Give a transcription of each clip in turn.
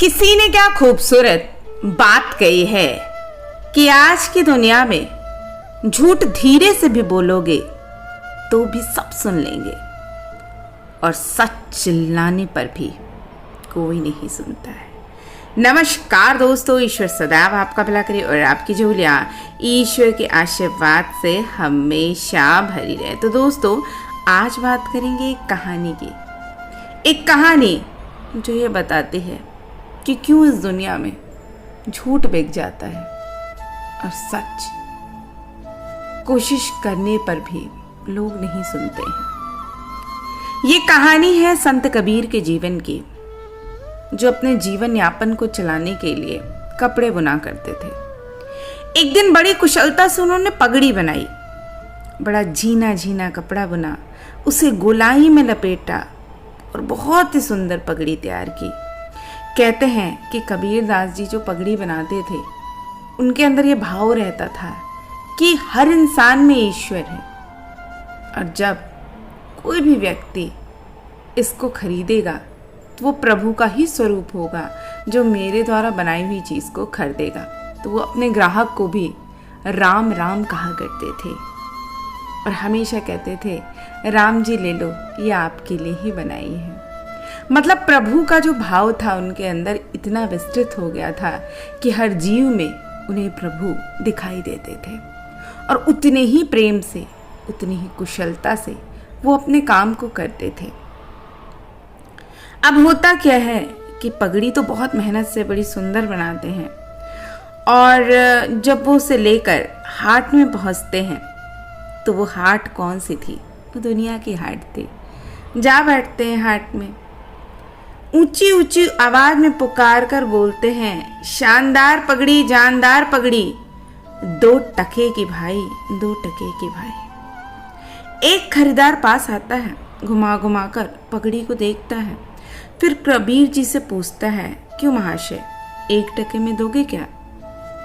किसी ने क्या खूबसूरत बात कही है कि आज की दुनिया में झूठ धीरे से भी बोलोगे तो भी सब सुन लेंगे और सच चिल्लाने पर भी कोई नहीं सुनता है। नमस्कार दोस्तों, ईश्वर सदैव आपका भला करे और आपकी झोलियाँ ईश्वर के आशीर्वाद से हमेशा भरी रहे। तो दोस्तों, आज बात करेंगे एक कहानी की। एक कहानी जो ये बताती है कि क्यों इस दुनिया में झूठ बिक जाता है और सच कोशिश करने पर भी लोग नहीं सुनते हैं। ये कहानी है संत कबीर के जीवन की, जो अपने जीवन यापन को चलाने के लिए कपड़े बुना करते थे। एक दिन बड़ी कुशलता से उन्होंने पगड़ी बनाई। बड़ा झीना झीना कपड़ा बुना, उसे गोलाई में लपेटा और बहुत ही सुंदर पगड़ी तैयार की। कहते हैं कि कबीर दास जी जो पगड़ी बनाते थे, उनके अंदर ये भाव रहता था कि हर इंसान में ईश्वर है और जब कोई भी व्यक्ति इसको खरीदेगा तो वो प्रभु का ही स्वरूप होगा, जो मेरे द्वारा बनाई हुई चीज़ को खरीदेगा। तो वो अपने ग्राहक को भी राम राम कहा करते थे और हमेशा कहते थे, राम जी ले लो, ये आपके लिए ही बनाई है। मतलब प्रभु का जो भाव था उनके अंदर इतना विस्तृत हो गया था कि हर जीव में उन्हें प्रभु दिखाई देते थे और उतने ही प्रेम से, उतनी ही कुशलता से वो अपने काम को करते थे। अब होता क्या है कि पगड़ी तो बहुत मेहनत से बड़ी सुंदर बनाते हैं और जब वो उसे लेकर हाट में पहुंचते हैं तो वो हाट कौन सी थी? वो दुनिया की हाट थी। जा बैठते हैं हाट में, ऊंची ऊंची आवाज में पुकार कर बोलते हैं, शानदार पगड़ी, जानदार पगड़ी, 2 टके की भाई, 2 टके की भाई। एक खरीदार पास आता है, घुमा घुमा कर पगड़ी को देखता है, फिर कबीर जी से पूछता है, क्यों महाशय, 1 टके में दोगे क्या?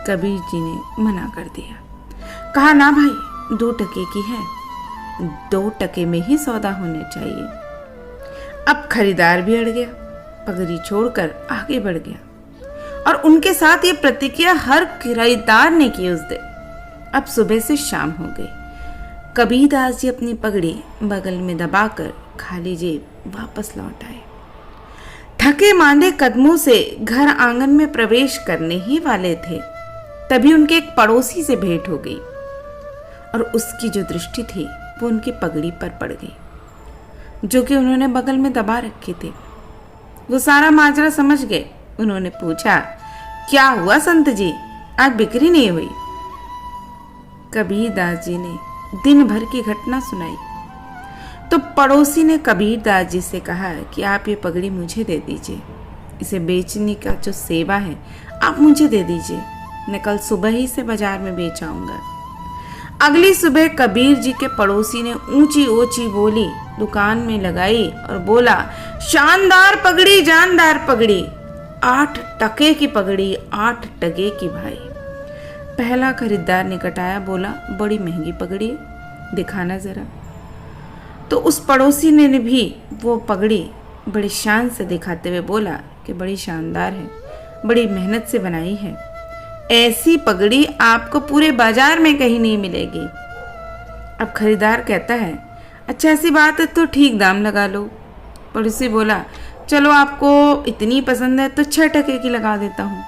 कबीर जी ने मना कर दिया। कहा, ना भाई, 2 टके की है, 2 टके में ही सौदा होने चाहिए। अब खरीदार भी अड़ गया, पगड़ी छोड़कर आगे बढ़ गया और उनके साथ ये प्रतिक्रिया हर खरीदार ने की उस दिन। अब सुबह से शाम हो गई। कबीर दास जी अपनी पगड़ी बगल में दबाकर खाली जेब वापस लौट आए। थके मांदे कदमों से घर आंगन में प्रवेश करने ही वाले थे, तभी उनके एक पड़ोसी से भेंट हो गई और उसकी जो दृष्टि थी वो उनकी पगड़ी पर पड़ गई, जो कि उन्होंने बगल में दबा रखे थे। वो सारा माजरा समझ गए। उन्होंने पूछा, क्या हुआ संत जी, आज बिक्री नहीं हुई? कबीर दास जी ने दिन भर की घटना सुनाई। तो पड़ोसी ने कबीर दास जी से कहा कि आप ये पगड़ी मुझे दे दीजिए, इसे बेचने का जो सेवा है आप मुझे दे दीजिए, मैं कल सुबह ही से बाजार में बेच आऊंगा। अगली सुबह कबीर जी के पड़ोसी ने ऊंची ऊंची बोली दुकान में लगाई और बोला, शानदार पगड़ी, जानदार पगड़ी, 8 टके की पगड़ी, 8 टके की भाई। पहला खरीदार निकट आया, बोला, बड़ी महंगी पगड़ी, दिखाना जरा। तो उस पड़ोसी ने भी वो पगड़ी बड़ी शान से दिखाते हुए बोला कि बड़ी शानदार है, बड़ी मेहनत से बनाई है, ऐसी पगड़ी आपको पूरे बाजार में कहीं नहीं मिलेगी। अब खरीदार कहता है, अच्छा ऐसी बात है तो ठीक दाम लगा लो। पड़ोसी बोला, चलो आपको इतनी पसंद है तो 6 टके की लगा देता हूँ।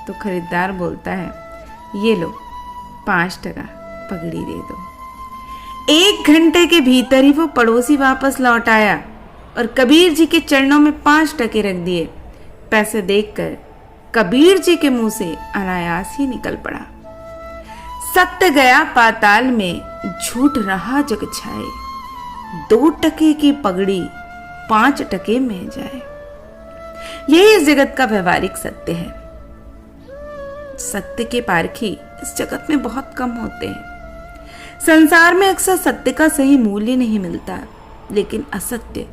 तो खरीदार बोलता है, ये लो 5 टका पगड़ी दे दो। 1 घंटे के भीतर ही वो पड़ोसी वापस लौट आया और कबीर जी के चरणों में 5 टके रख दिए। पैसे देखकर कबीर जी के मुंह से अनायास ही निकल पड़ा, सत्य गया पाताल में, झूठ रहा जग छाए, 2 टके की पगड़ी 5 टके में जाए। यही इस जगत का व्यवहारिक सत्य है। सत्य के पारखी इस जगत में बहुत कम होते हैं। संसार में अक्सर सत्य का सही मूल्य नहीं मिलता, लेकिन असत्य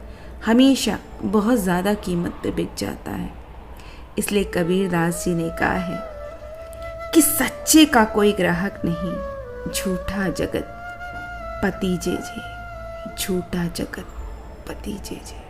हमेशा बहुत ज्यादा कीमत पे बिक जाता है। इसलिए कबीर दास जी ने कहा है कि सच्चे का कोई ग्राहक नहीं, झूठा जगत पति जे जे, झूठा जगत पति जे जे।